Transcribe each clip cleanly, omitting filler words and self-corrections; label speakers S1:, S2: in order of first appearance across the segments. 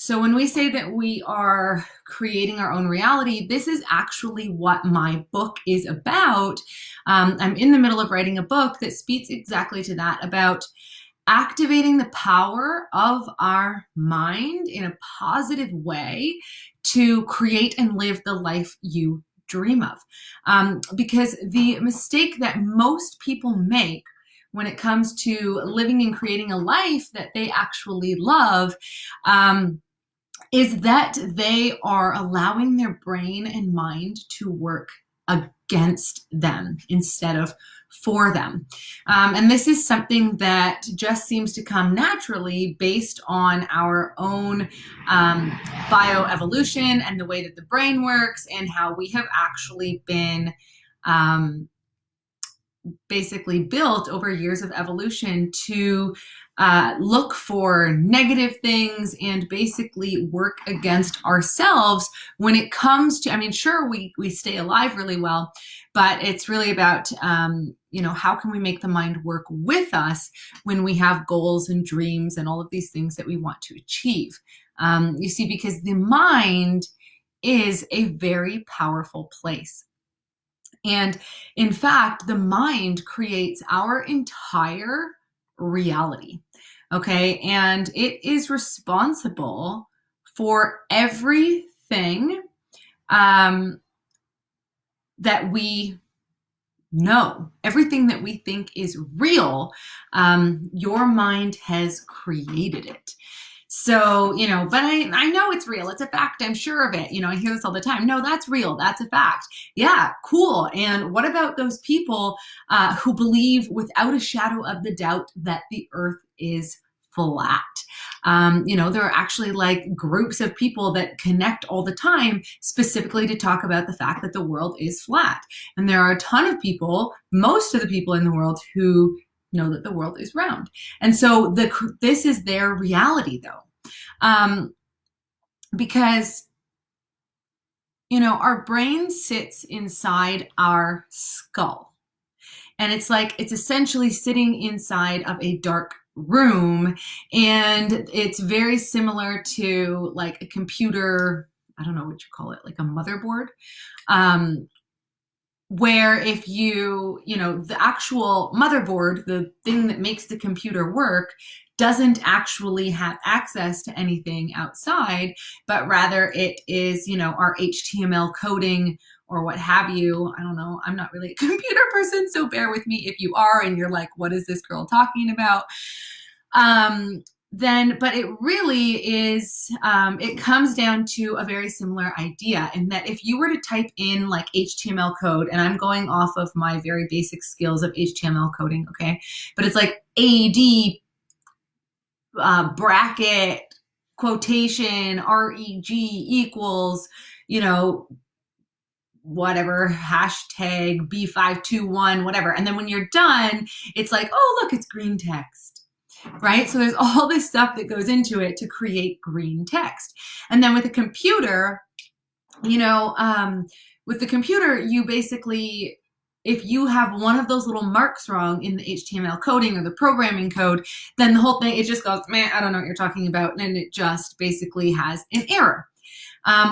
S1: So when we say that we are creating our own reality, this is actually what my book is about. I'm in the middle of writing a book that speaks exactly to that, about activating the power of our mind in a positive way to create and live the life you dream of. Because the mistake that most people make when it comes to living and creating a life that they actually love, is that they are allowing their brain and mind to work against them instead of for them. And this is something that just seems to come naturally based on our own bioevolution and the way that the brain works and how we have actually been basically built over years of evolution to look for negative things and basically work against ourselves when it comes to, I mean, sure, we stay alive really well, but it's really about, how can we make the mind work with us when we have goals and dreams and all of these things that we want to achieve? You see, because the mind is a very powerful place. And in fact, the mind creates our entire reality. Okay. And it is responsible for everything that we know, everything that we think is real. Your mind has created it. So, but I know it's real. It's a fact. I'm sure of it. I hear this all the time. No, that's real. That's a fact. Yeah, cool. And what about those people who believe without a shadow of the doubt that the earth is flat? There are actually like groups of people that connect all the time specifically to talk about the fact that the world is flat. And there are a ton of people, most of the people in the world, who know that the world is round. And so this is their reality, though. Because, our brain sits inside our skull. And it's essentially sitting inside of a dark room. And it's very similar to like a computer, I don't know what you call it, like a motherboard. Where if the actual motherboard, the thing that makes the computer work, doesn't actually have access to anything outside, but rather it is, our HTML coding or what have you. I don't know. I'm not really a computer person, so bear with me if you are and you're like, what is this girl talking about? But it really is, it comes down to a very similar idea in that if you were to type in like HTML code, and I'm going off of my very basic skills of HTML coding, okay, but it's like bracket, quotation, reg equals, whatever, hashtag B521, whatever. And then when you're done, it's like, oh, look, it's green text. Right? So there's all this stuff that goes into it to create green text. And then with a computer, you basically, if you have one of those little marks wrong in the HTML coding or the programming code, then the whole thing, it just goes, man, I don't know what you're talking about. And it just basically has an error.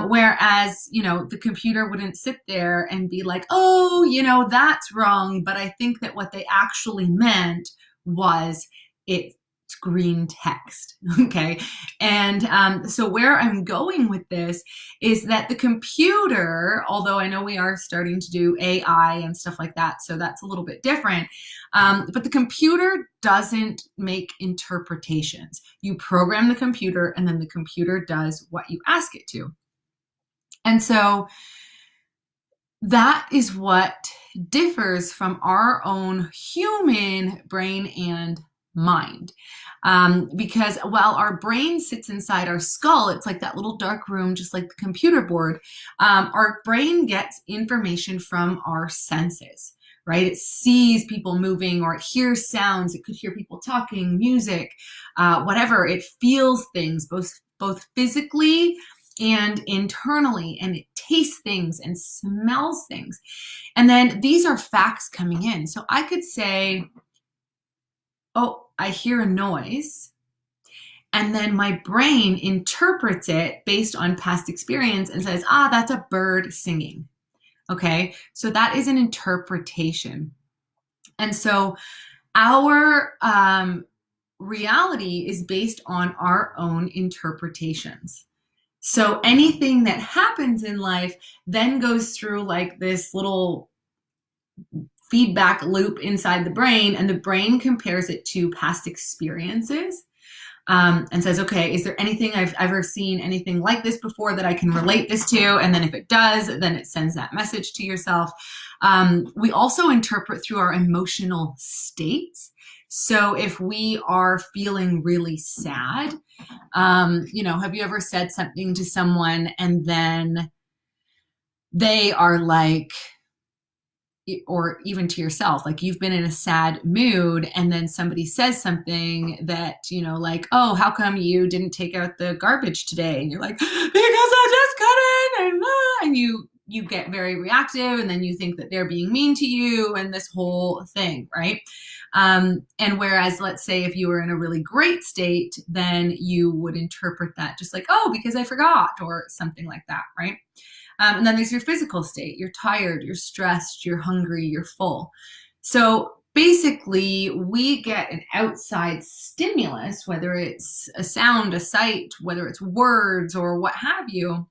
S1: Whereas, the computer wouldn't sit there and be like, oh, that's wrong. But I think that what they actually meant was it's green text. Okay. And so where I'm going with this is that the computer, although I know we are starting to do AI and stuff like that, so that's a little bit different. But the computer doesn't make interpretations. You program the computer and then the computer does what you ask it to. And so that is what differs from our own human brain and mind. Because while our brain sits inside our skull, it's like that little dark room, just like the computer board, our brain gets information from our senses, right? It sees people moving, or it hears sounds. It could hear people talking, music, whatever. It feels things both physically and internally, and it tastes things and smells things. And then these are facts coming in. So I could say, oh, I hear a noise. And then my brain interprets it based on past experience and says, that's a bird singing. Okay, so that is an interpretation. And so our reality is based on our own interpretations. So anything that happens in life then goes through like this little feedback loop inside the brain, and the brain compares it to past experiences. And says, okay, is there anything I've ever seen, anything like this before that I can relate this to? And then if it does, then it sends that message to yourself. We also interpret through our emotional states. So if we are feeling really sad, have you ever said something to someone and then they are like, or even to yourself, like you've been in a sad mood and then somebody says something that, like, oh, how come you didn't take out the garbage today? And you're like, because I just couldn't, and you get very reactive, and then you think that they're being mean to you and this whole thing, right? And whereas, let's say if you were in a really great state, then you would interpret that just like, oh, because I forgot, or something like that, right? And then there's your physical state. You're tired, you're stressed, you're hungry, you're full. So basically, we get an outside stimulus, whether it's a sound, a sight, whether it's words or what have you.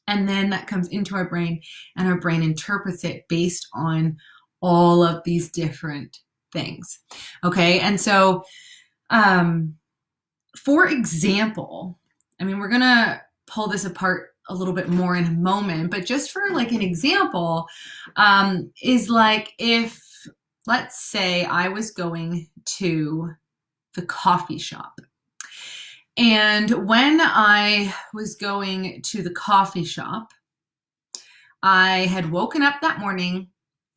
S1: And then that comes into our brain, and our brain interprets it based on all of these different things. Okay. And so, for example, we're going to pull this apart a little bit more in a moment, but just for like an example, is like if, let's say I was going to the coffee shop, and when I was going to the coffee shop, I had woken up that morning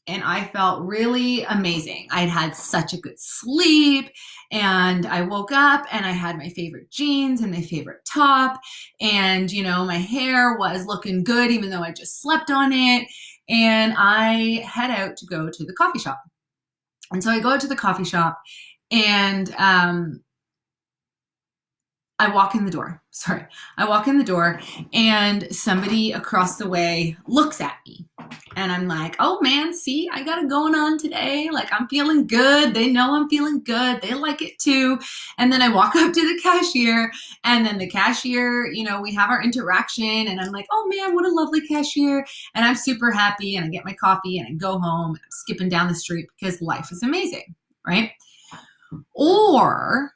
S1: and I felt really amazing. I'd had such a good sleep, and I woke up and I had my favorite jeans and my favorite top, and my hair was looking good even though I just slept on it, and I head out to go to the coffee shop. And so I go to the coffee shop, and I walk in the door. I walk in the door, and somebody across the way looks at me, and I'm like, oh man, see, I got it going on today. Like, I'm feeling good. They know I'm feeling good. They like it too. And then I walk up to the cashier, and then the cashier, we have our interaction, and I'm like, oh man, what a lovely cashier. And I'm super happy, and I get my coffee and I go home. I'm skipping down the street because life is amazing, right? Or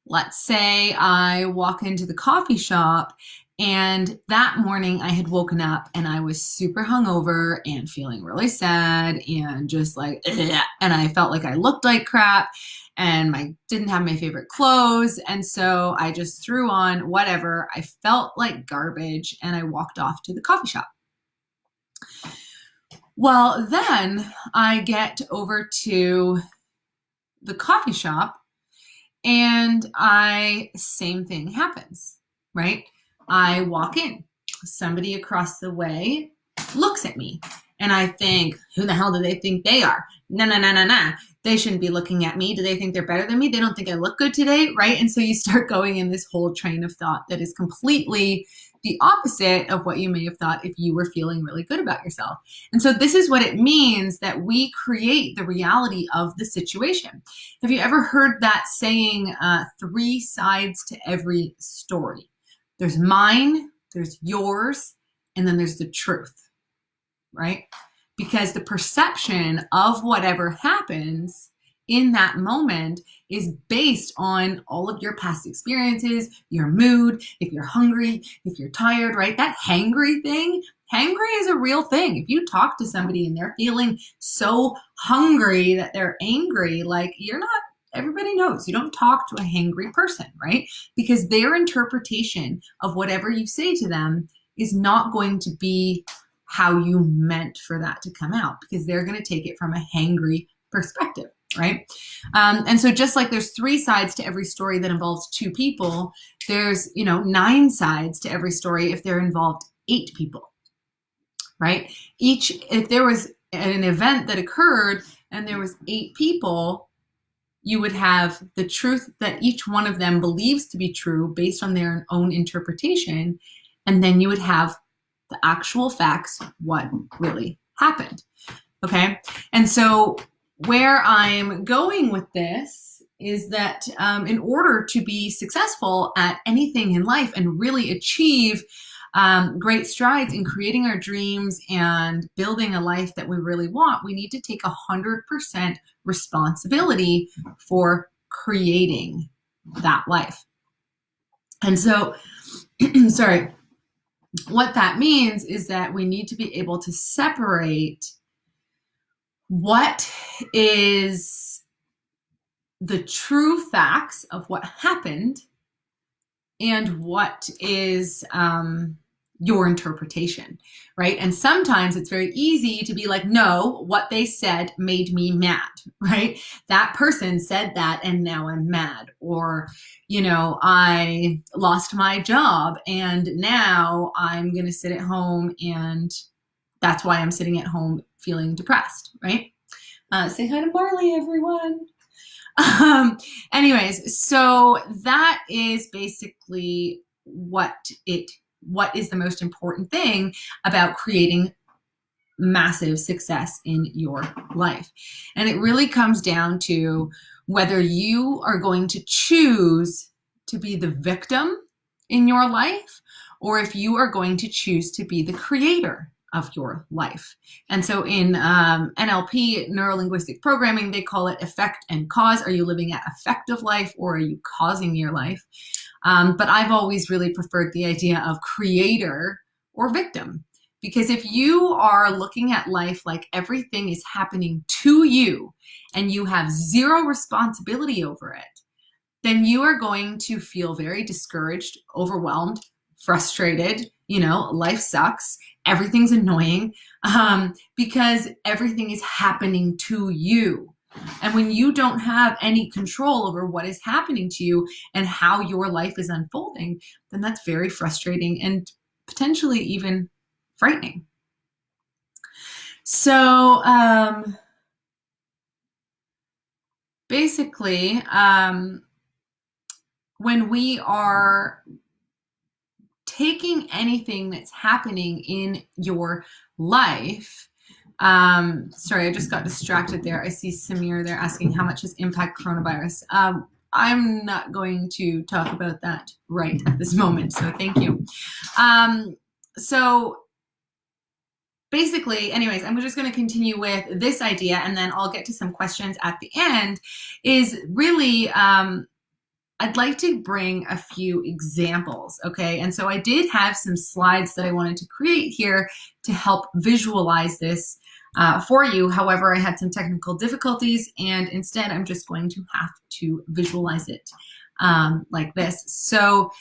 S1: let's say I walk into the coffee shop, and that morning I had woken up and I was super hungover and feeling really sad and just like, and I felt like I looked like crap, and I didn't have my favorite clothes. And so I just threw on whatever. I felt like garbage, and I walked off to the coffee shop. Well, then I get over to the coffee shop, and same thing happens, right? I walk in, somebody across the way looks at me, and I think, who the hell do they think they are? No. They shouldn't be looking at me. Do they think they're better than me? They don't think I look good today, right? And so you start going in this whole train of thought that is completely the opposite of what you may have thought if you were feeling really good about yourself. And so this is what it means that we create the reality of the situation. Have you ever heard that saying, 3 sides to every story? There's mine, there's yours, and then there's the truth, right? Because the perception of whatever happens in that moment is based on all of your past experiences, your mood, if you're hungry, if you're tired, right? That hangry thing, hangry is a real thing. If you talk to somebody and they're feeling so hungry that they're angry, like everybody knows you don't talk to a hangry person, right? Because their interpretation of whatever you say to them is not going to be how you meant for that to come out, because they're going to take it from a hangry perspective, right? And so just like there's 3 sides to every story that involves 2 people, there's, 9 sides to every story if there involved 8 people, right? If there was an event that occurred and there was 8 people, you would have the truth that each one of them believes to be true based on their own interpretation. And then you would have the actual facts, what really happened. Okay. And so where I'm going with this is that in order to be successful at anything in life and really achieve great strides in creating our dreams and building a life that we really want, we need to take 100% responsibility for creating that life. And so, sorry, what that means is that we need to be able to separate what is the true facts of what happened and what is your interpretation, right? And sometimes it's very easy to be like, no, what they said made me mad, right? That person said that and now I'm mad. Or, I lost my job and now I'm going to sit at home and that's why I'm sitting at home feeling depressed, right? Say hi to Marley, everyone. Anyways, so that is basically what is the most important thing about creating massive success in your life. And it really comes down to whether you are going to choose to be the victim in your life or if you are going to choose to be the creator of your life. And so in NLP, neuro-linguistic programming, they call it effect and cause. Are you living at effective life or are you causing your life? But I've always really preferred the idea of creator or victim, because if you are looking at life like everything is happening to you and you have zero responsibility over it, then you are going to feel very discouraged, overwhelmed, frustrated. Life sucks. Everything's annoying because everything is happening to you. And when you don't have any control over what is happening to you and how your life is unfolding, then that's very frustrating and potentially even frightening. So basically, when we are taking anything that's happening in your life, sorry, I just got distracted there. I see Samir there asking how much has impact coronavirus. I'm not going to talk about that right at this moment, so thank you. So basically, anyways, I'm just going to continue with this idea and then I'll get to some questions at the end, is really I'd like to bring a few examples, okay? And so I did have some slides that I wanted to create here to help visualize this for you. However, I had some technical difficulties and instead I'm just going to have to visualize it like this. So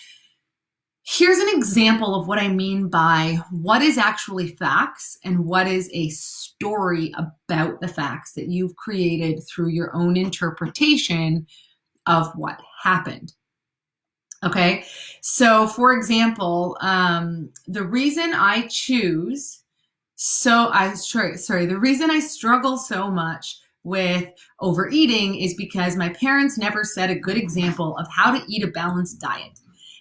S1: here's an example of what I mean by what is actually facts and what is a story about the facts that you've created through your own interpretation of what happened. Okay, so for example, the reason I struggle so much with overeating is because my parents never set a good example of how to eat a balanced diet.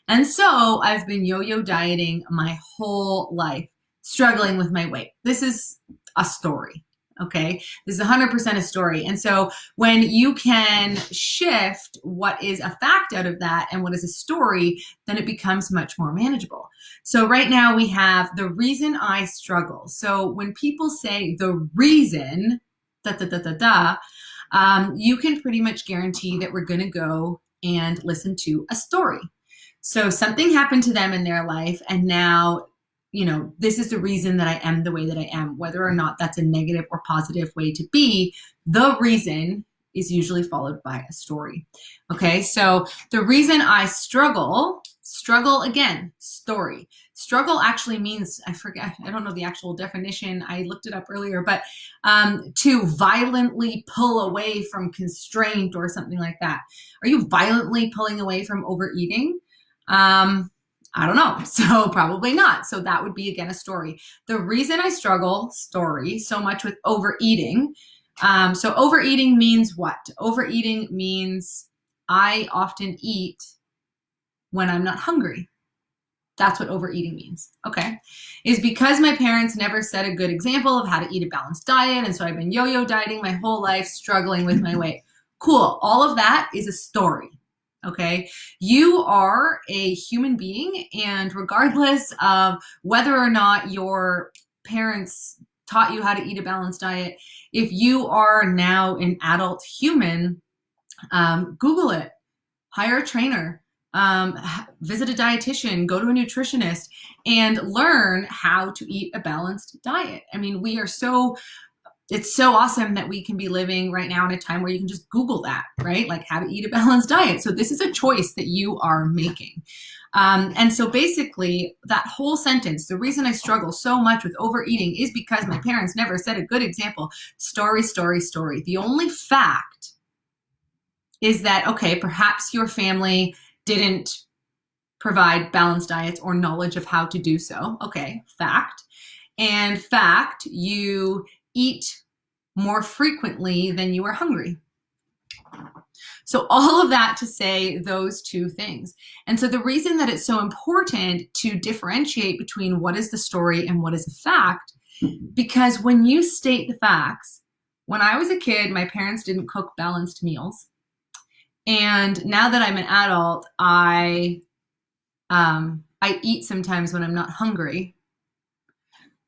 S1: And so I've been yo-yo dieting my whole life, struggling with my weight. This is a story. Okay, this is 100% a story. And so when you can shift what is a fact out of that and what is a story, then it becomes much more manageable. So right now we have the reason I struggle. So when people say the reason, you can pretty much guarantee that we're going to go and listen to a story. So something happened to them in their life and now this is the reason that I am the way that I am, whether or not that's a negative or positive way to be. The reason is usually followed by a story. Okay, so the reason I struggle again, story. Struggle actually means, I don't know the actual definition. I looked it up earlier, but to violently pull away from constraint or something like that. Are you violently pulling away from overeating? I don't know. So probably not. So that would be, again, a story. The reason I struggle, story, so much with overeating So overeating means what? Overeating means I often eat when I'm not hungry. That's what overeating means, okay? Is because my parents never set a good example of how to eat a balanced diet, and so I've been yo-yo dieting my whole life, struggling with my weight. Cool, all of that is a story, okay? You are a human being, and regardless of whether or not your parents taught you how to eat a balanced diet, if you are now an adult human, Google it, hire a trainer, visit a dietitian, go to a nutritionist, and learn how to eat a balanced diet. I mean, it's so awesome that we can be living right now in a time where you can just Google that, right? Like how to eat a balanced diet. So this is a choice that you are making. And so basically that whole sentence, the reason I struggle so much with overeating is because my parents never set a good example. Story, story, story. The only fact is that, okay, perhaps your family didn't provide balanced diets or knowledge of how to do so. Okay, fact. And fact, you eat more frequently than you are hungry. So all of that to say those two things. And so the reason that it's so important to differentiate between what is the story and what is a fact, because when you state the facts, when I was a kid, my parents didn't cook balanced meals. And now that I'm an adult, I eat sometimes when I'm not hungry.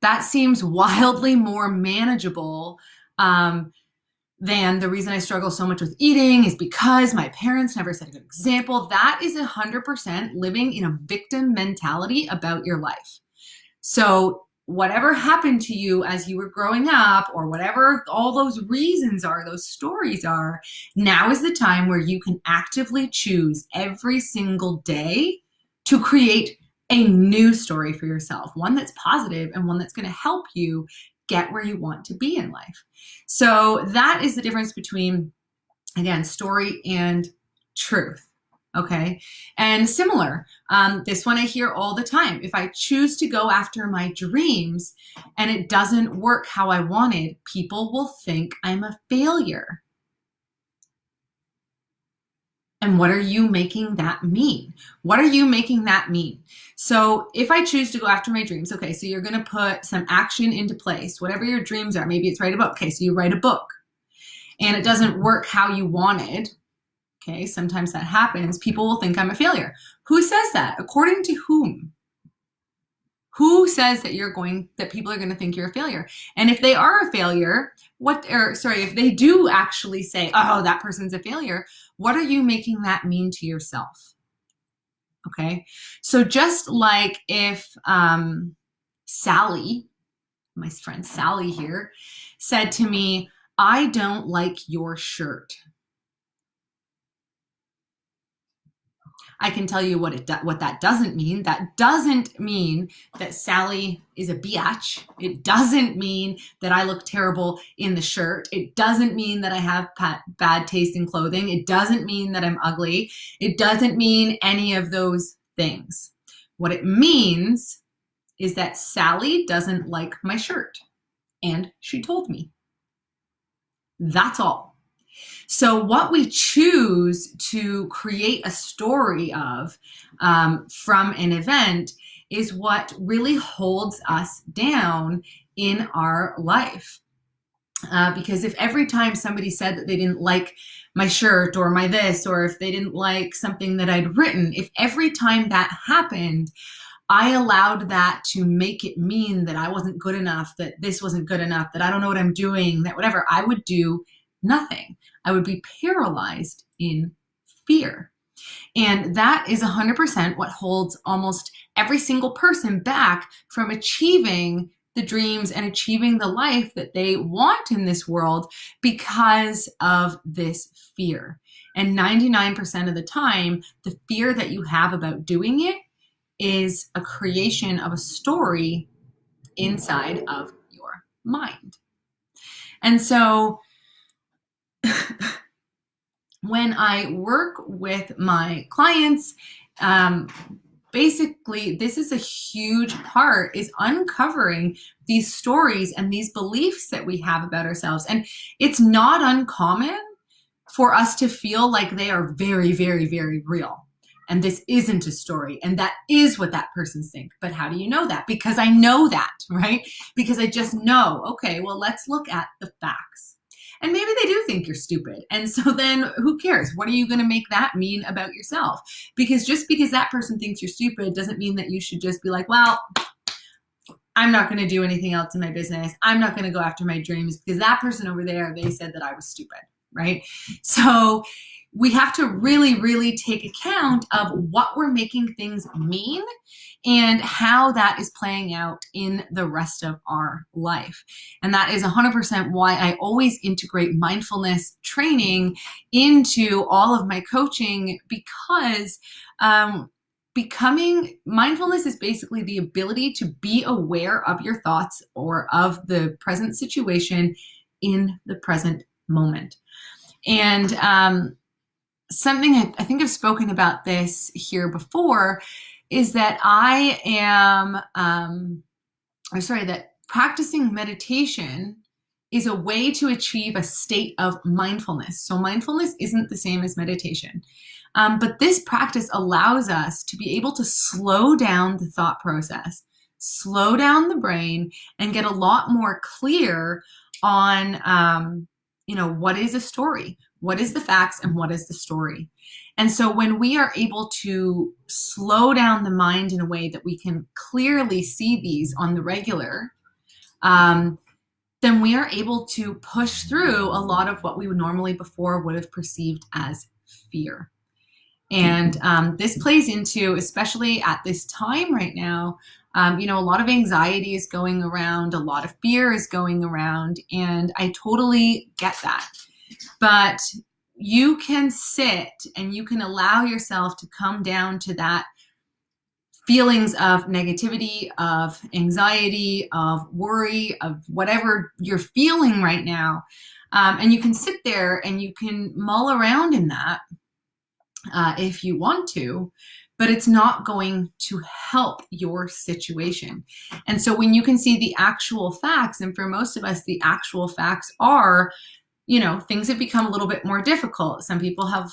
S1: That seems wildly more manageable than the reason I struggle so much with eating is because my parents never set a good example. That is 100% living in a victim mentality about your life. So whatever happened to you as you were growing up, or whatever all those reasons are, those stories are, now is the time where you can actively choose every single day to create a new story for yourself, one that's positive and one that's going to help you get where you want to be in life. So that is the difference between, again, story and truth. Okay. And similar, this one I hear all the time. If I choose to go after my dreams and it doesn't work how I wanted, people will think I'm a failure. And what are you making that mean? What are you making that mean? So if I choose to go after my dreams, okay, so you're going to put some action into place, whatever your dreams are. Maybe it's write a book. Okay, so you write a book and it doesn't work how you wanted. Okay, sometimes that happens. People will think I'm a failure. Who says that? According to whom? Who says that that people are going to think you're a failure? And if they are a failure, if they do actually say, oh, that person's a failure, what are you making that mean to yourself? Okay, so just like if Sally, my friend Sally here, said to me, I don't like your shirt. I can tell you what that doesn't mean. That doesn't mean that Sally is a biatch. It doesn't mean that I look terrible in the shirt. It doesn't mean that I have bad taste in clothing. It doesn't mean that I'm ugly. It doesn't mean any of those things. What it means is that Sally doesn't like my shirt, and she told me. That's all. So what we choose to create a story of from an event is what really holds us down in our life. Because if every time somebody said that they didn't like my shirt or my this, or if they didn't like something that I'd written, if every time that happened, I allowed that to make it mean that I wasn't good enough, that this wasn't good enough, that I don't know what I'm doing, that whatever, I would do nothing. I would be paralyzed in fear. And that is 100% what holds almost every single person back from achieving the dreams and achieving the life that they want in this world, because of this fear. And 99% of the time, the fear that you have about doing it is a creation of a story inside of your mind. And so when I work with my clients, basically this is a huge part, is uncovering these stories and these beliefs that we have about ourselves. And it's not uncommon for us to feel like they are very, very, very real. And this isn't a story. And that is what that person thinks. But how do you know that? Because I know that, right? Because I just know, okay, well, let's look at the facts. And maybe they do think you're stupid. And so then who cares? What are you going to make that mean about yourself? Because just because that person thinks you're stupid doesn't mean that you should just be like, well, I'm not going to do anything else in my business. I'm not going to go after my dreams because that person over there, they said that I was stupid, right? So we have to really, really take account of what we're making things mean and how that is playing out in the rest of our life. And that is 100% why I always integrate mindfulness training into all of my coaching, because mindfulness is basically the ability to be aware of your thoughts or of the present situation in the present moment. And something I think I've spoken about this here before is that that practicing meditation is a way to achieve a state of mindfulness. So mindfulness isn't the same as meditation. But this practice allows us to be able to slow down the thought process, slow down the brain, and get a lot more clear on, what is a story? What is the facts and what is the story? And so when we are able to slow down the mind in a way that we can clearly see these on the regular, then we are able to push through a lot of what we would normally before would have perceived as fear. And this plays into, especially at this time right now, a lot of anxiety is going around, a lot of fear is going around, and I totally get that. But you can sit and you can allow yourself to come down to that feelings of negativity, of anxiety, of worry, of whatever you're feeling right now. And you can sit there and you can mull around in that if you want to, but it's not going to help your situation. And so when you can see the actual facts, and for most of us, the actual facts are, things have become a little bit more difficult. Some people have,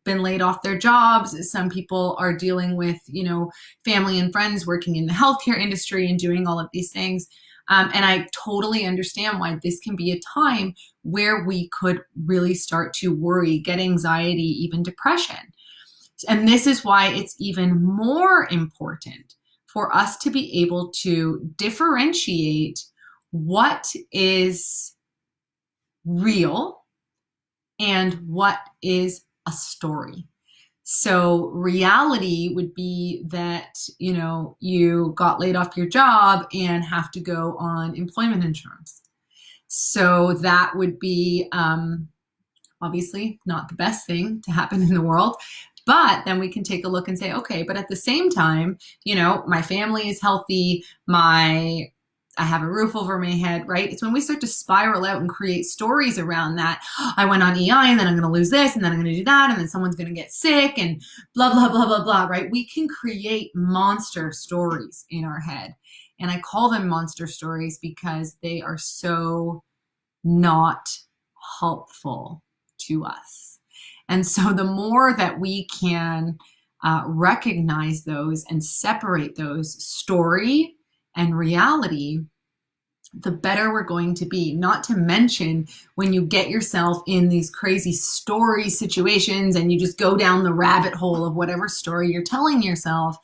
S1: been laid off their jobs. Some people are dealing with, family and friends working in the healthcare industry and doing all of these things. And I totally understand why this can be a time where we could really start to worry, get anxiety, even depression. And this is why it's even more important for us to be able to differentiate what is real and what is a story. So reality would be that, you got laid off your job and have to go on employment insurance. So that would be obviously not the best thing to happen in the world. But then we can take a look and say, okay, but at the same time, my family is healthy, I have a roof over my head, right? It's when we start to spiral out and create stories around that. I went on EI and then I'm going to lose this and then I'm going to do that and then someone's going to get sick and blah, blah, blah, blah, blah, right? We can create monster stories in our head. And I call them monster stories because they are so not helpful to us. And so the more that we can recognize those and separate those, story and reality, the better we're going to be. Not to mention when you get yourself in these crazy story situations and you just go down the rabbit hole of whatever story you're telling yourself,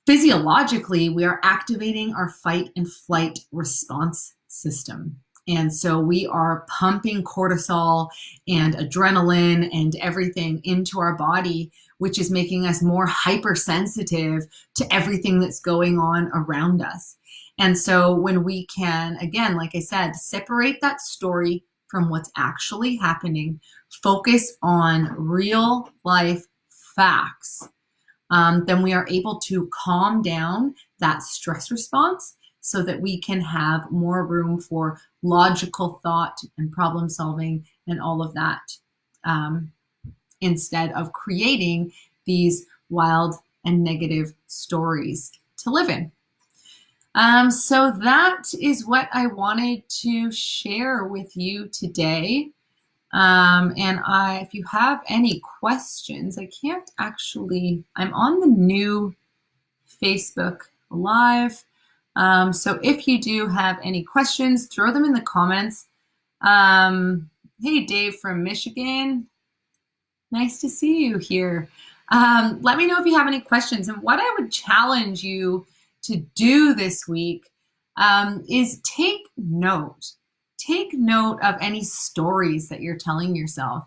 S1: physiologically, we are activating our fight and flight response system. And so we are pumping cortisol and adrenaline and everything into our body, which is making us more hypersensitive to everything that's going on around us. And so when we can, again, like I said, separate that story from what's actually happening, focus on real life facts, then we are able to calm down that stress response so that we can have more room for logical thought and problem solving and all of that, instead of creating these wild and negative stories to live in. So that is what I wanted to share with you today. If you have any questions, I'm on the new Facebook Live. So if you do have any questions, throw them in the comments. Hey, Dave from Michigan. Nice to see you here. Let me know if you have any questions. And what I would challenge you to do this week is take note. Take note of any stories that you're telling yourself.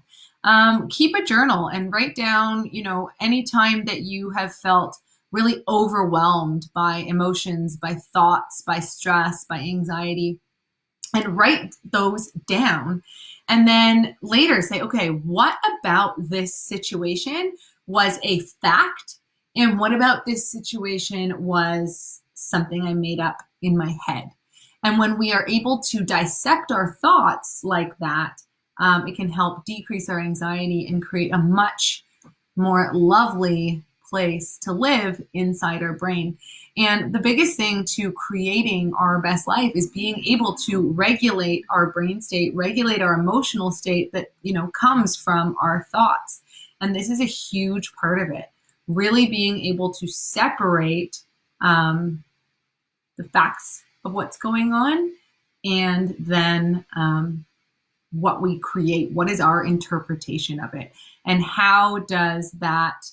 S1: Keep a journal and write down, any time that you have felt really overwhelmed by emotions, by thoughts, by stress, by anxiety, and write those down. And then later say, okay, what about this situation was a fact? And what about this situation was something I made up in my head? And when we are able to dissect our thoughts like that, it can help decrease our anxiety and create a much more lovely place to live inside our brain. And the biggest thing to creating our best life is being able to regulate our brain state, regulate our emotional state that, comes from our thoughts. And this is a huge part of it. Really being able to separate the facts of what's going on and then what we create. What is our interpretation of it? And how does that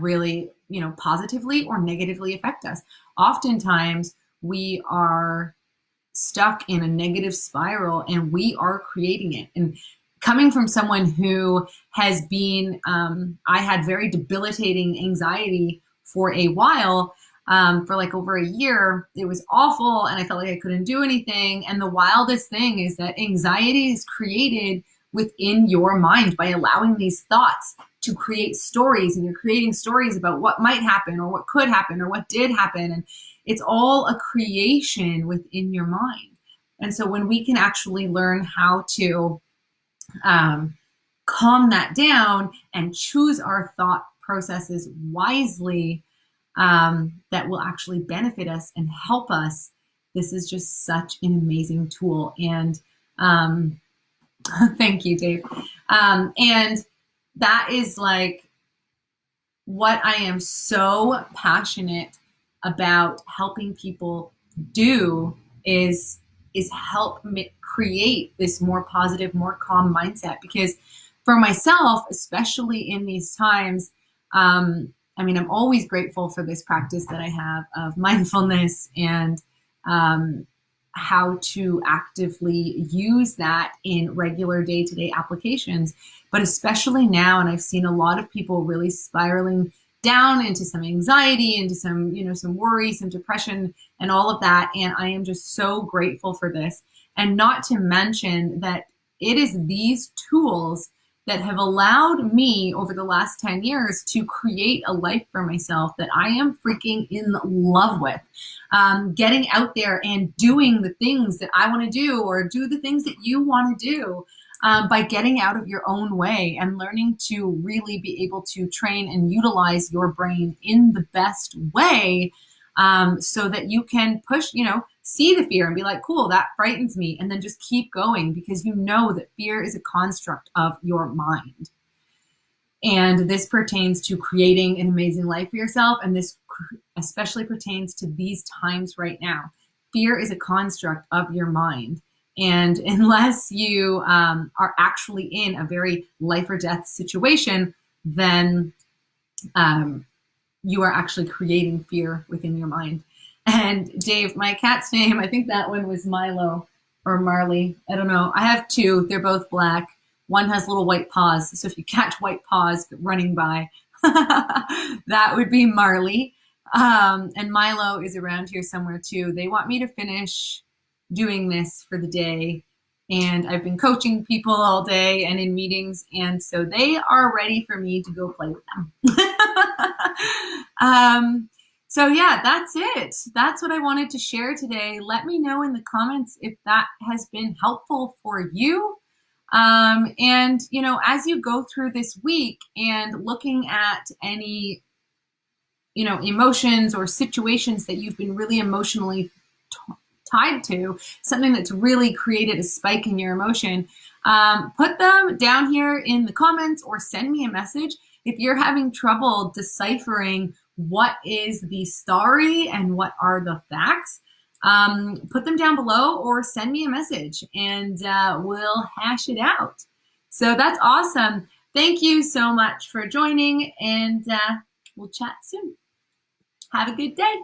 S1: really, positively or negatively affect us? Oftentimes we are stuck in a negative spiral and we are creating it. And coming from someone who has been, I had very debilitating anxiety for a while, for like over a year. It was awful and I felt like I couldn't do anything. And the wildest thing is that anxiety is created within your mind by allowing these thoughts to create stories, and you're creating stories about what might happen or what could happen or what did happen. And it's all a creation within your mind. And so when we can actually learn how to calm that down and choose our thought processes wisely, that will actually benefit us and help us, this is just such an amazing tool. And thank you, Dave. And that is like what I am so passionate about helping people do is help create this more positive, more calm mindset. Because for myself, especially in these times, I'm always grateful for this practice that I have of mindfulness and how to actively use that in regular day-to-day applications. But especially now, and I've seen a lot of people really spiraling down into some anxiety, into some, some worry, some depression, and all of that. And I am just so grateful for this. And not to mention that it is these tools that have allowed me over the last 10 years to create a life for myself that I am freaking in love with. Getting out there and doing the things that I want to do, or do the things that you want to do, by getting out of your own way and learning to really be able to train and utilize your brain in the best way, so that you can push, see the fear and be like, cool, that frightens me. And then just keep going, because you know that fear is a construct of your mind. And this pertains to creating an amazing life for yourself. And this especially pertains to these times right now. Fear is a construct of your mind. And unless you are actually in a very life or death situation, then you are actually creating fear within your mind. And Dave, my cat's name, I think that one was Milo or Marley. I don't know. I have two. They're both black. One has little white paws. So if you catch white paws running by, that would be Marley. And Milo is around here somewhere too. They want me to finish doing this for the day. And I've been coaching people all day and in meetings. And so they are ready for me to go play with them. So yeah, that's it. That's what I wanted to share today. Let me know in the comments if that has been helpful for you. And, you know, as you go through this week and looking at any, you know, emotions or situations that you've been really emotionally tied to, something that's really created a spike in your emotion, put them down here in the comments or send me a message. If you're having trouble deciphering what is the story and what are the facts, put them down below or send me a message and we'll hash it out. So that's awesome. Thank you so much for joining, and we'll chat soon. Have a good day.